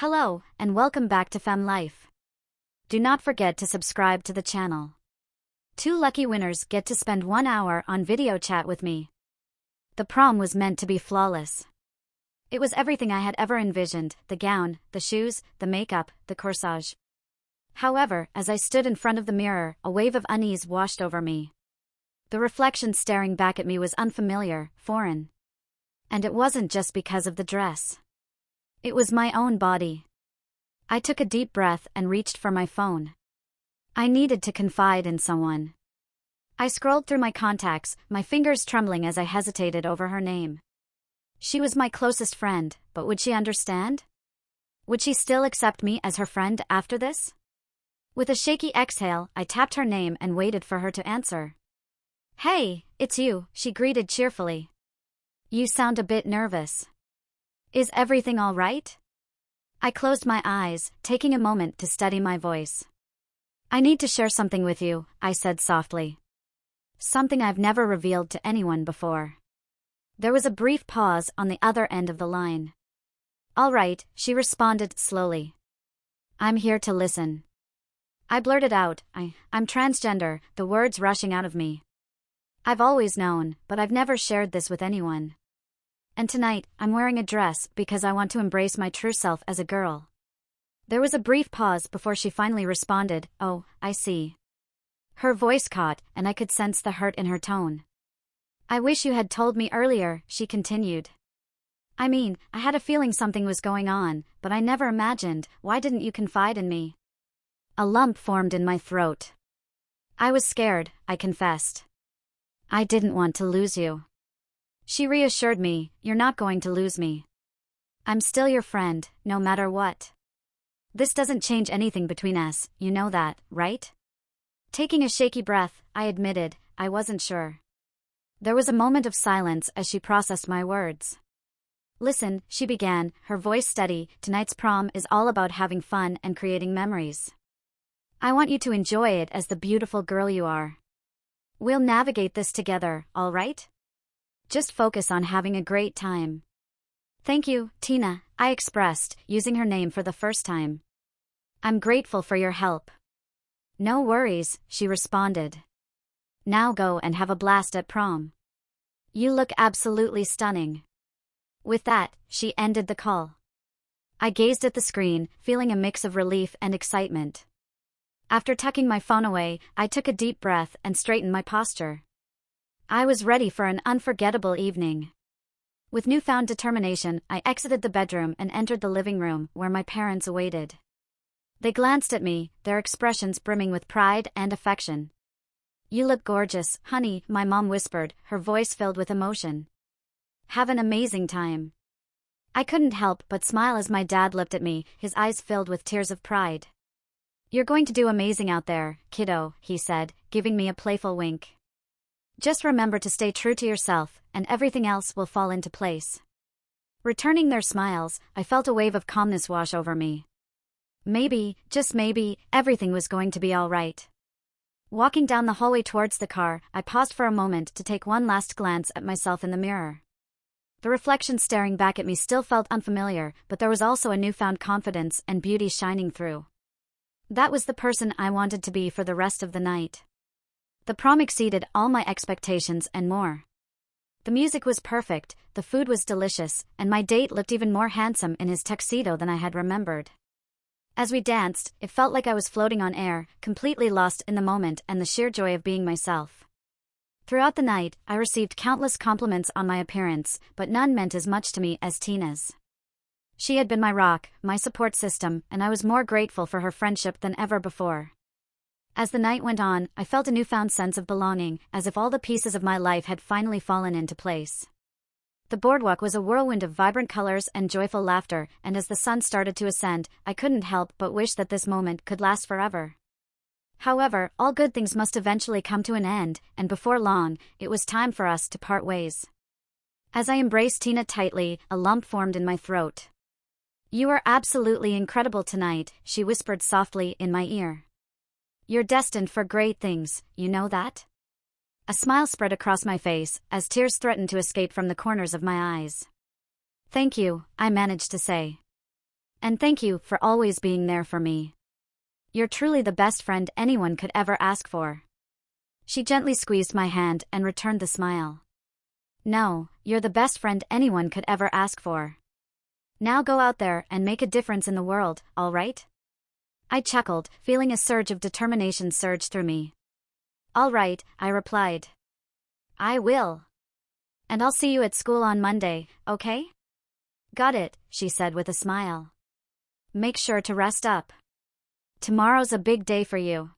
Hello, and welcome back to Fem Life. Do not forget to subscribe to the channel. 2 lucky winners get to spend 1 hour on video chat with me. The prom was meant to be flawless. It was everything I had ever envisioned: the gown, the shoes, the makeup, the corsage. However, as I stood in front of the mirror, a wave of unease washed over me. The reflection staring back at me was unfamiliar, foreign. And it wasn't just because of the dress. It was my own body. I took a deep breath and reached for my phone. I needed to confide in someone. I scrolled through my contacts, my fingers trembling as I hesitated over her name. She was my closest friend, but would she understand? Would she still accept me as her friend after this? With a shaky exhale, I tapped her name and waited for her to answer. "Hey, it's you," she greeted cheerfully. "You sound a bit nervous. Is everything all right?" I closed my eyes, taking a moment to steady my voice. "I need to share something with you," I said softly. "Something I've never revealed to anyone before." There was a brief pause on the other end of the line. "All right," she responded slowly. "I'm here to listen." I blurted out, I'm transgender," the words rushing out of me. I've always known, but I've never shared this with anyone. And tonight, I'm wearing a dress because I want to embrace my true self as a girl. There was a brief pause before she finally responded, "Oh, I see." Her voice caught, and I could sense the hurt in her tone. "I wish you had told me earlier," she continued. "I mean, I had a feeling something was going on, but I never imagined. Why didn't you confide in me?" A lump formed in my throat. "I was scared," I confessed. "I didn't want to lose you." She reassured me, "You're not going to lose me. I'm still your friend, no matter what. This doesn't change anything between us, you know that, right?" Taking a shaky breath, I admitted, I wasn't sure. There was a moment of silence as she processed my words. "Listen," she began, her voice steady, "tonight's prom is all about having fun and creating memories. I want you to enjoy it as the beautiful girl you are. We'll navigate this together, all right? Just focus on having a great time." "Thank you, Tina," I expressed, using her name for the first time. "I'm grateful for your help." "No worries," she responded. "Now go and have a blast at prom. You look absolutely stunning." With that, she ended the call. I gazed at the screen, feeling a mix of relief and excitement. After tucking my phone away, I took a deep breath and straightened my posture. I was ready for an unforgettable evening. With newfound determination, I exited the bedroom and entered the living room, where my parents awaited. They glanced at me, their expressions brimming with pride and affection. "You look gorgeous, honey," my mom whispered, her voice filled with emotion. "Have an amazing time." I couldn't help but smile as my dad looked at me, his eyes filled with tears of pride. "You're going to do amazing out there, kiddo," he said, giving me a playful wink. "Just remember to stay true to yourself, and everything else will fall into place." Returning their smiles, I felt a wave of calmness wash over me. Maybe, just maybe, everything was going to be all right. Walking down the hallway towards the car, I paused for a moment to take one last glance at myself in the mirror. The reflection staring back at me still felt unfamiliar, but there was also a newfound confidence and beauty shining through. That was the person I wanted to be for the rest of the night. The prom exceeded all my expectations and more. The music was perfect, the food was delicious, and my date looked even more handsome in his tuxedo than I had remembered. As we danced, it felt like I was floating on air, completely lost in the moment and the sheer joy of being myself. Throughout the night, I received countless compliments on my appearance, but none meant as much to me as Tina's. She had been my rock, my support system, and I was more grateful for her friendship than ever before. As the night went on, I felt a newfound sense of belonging, as if all the pieces of my life had finally fallen into place. The boardwalk was a whirlwind of vibrant colors and joyful laughter, and as the sun started to ascend, I couldn't help but wish that this moment could last forever. However, all good things must eventually come to an end, and before long, it was time for us to part ways. As I embraced Tina tightly, a lump formed in my throat. "You are absolutely incredible tonight," she whispered softly in my ear. "You're destined for great things, you know that?" A smile spread across my face, as tears threatened to escape from the corners of my eyes. "Thank you," I managed to say. And thank you for always being there for me. You're truly the best friend anyone could ever ask for. She gently squeezed my hand and returned the smile. No, you're the best friend anyone could ever ask for. Now go out there and make a difference in the world, all right? I chuckled, feeling a surge of determination surge through me. All right, I replied. I will. And I'll see you at school on Monday, okay? Got it, she said with a smile. Make sure to rest up. Tomorrow's a big day for you.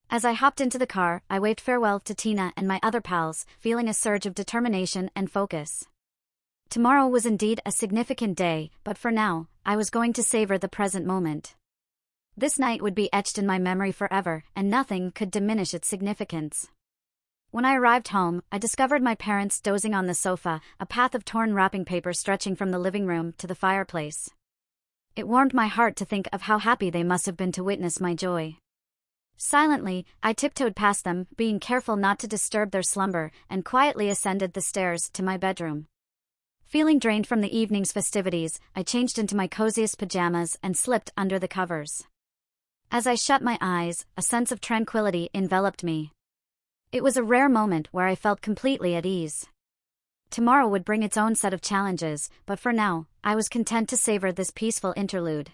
As I hopped into the car, I waved farewell to Tina and my other pals, feeling a surge of determination and focus. Tomorrow was indeed a significant day, but for now, I was going to savor the present moment. This night would be etched in my memory forever, and nothing could diminish its significance. When I arrived home, I discovered my parents dozing on the sofa, a path of torn wrapping paper stretching from the living room to the fireplace. It warmed my heart to think of how happy they must have been to witness my joy. Silently, I tiptoed past them, being careful not to disturb their slumber, and quietly ascended the stairs to my bedroom. Feeling drained from the evening's festivities, I changed into my coziest pajamas and slipped under the covers. As I shut my eyes, a sense of tranquility enveloped me. It was a rare moment where I felt completely at ease. Tomorrow would bring its own set of challenges, but for now, I was content to savor this peaceful interlude.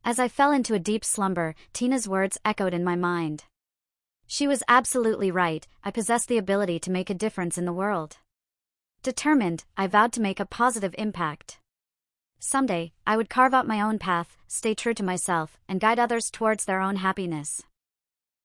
As I fell into a deep slumber, Tina's words echoed in my mind. She was absolutely right, I possessed the ability to make a difference in the world. Determined, I vowed to make a positive impact. Someday, I would carve out my own path, stay true to myself, and guide others towards their own happiness.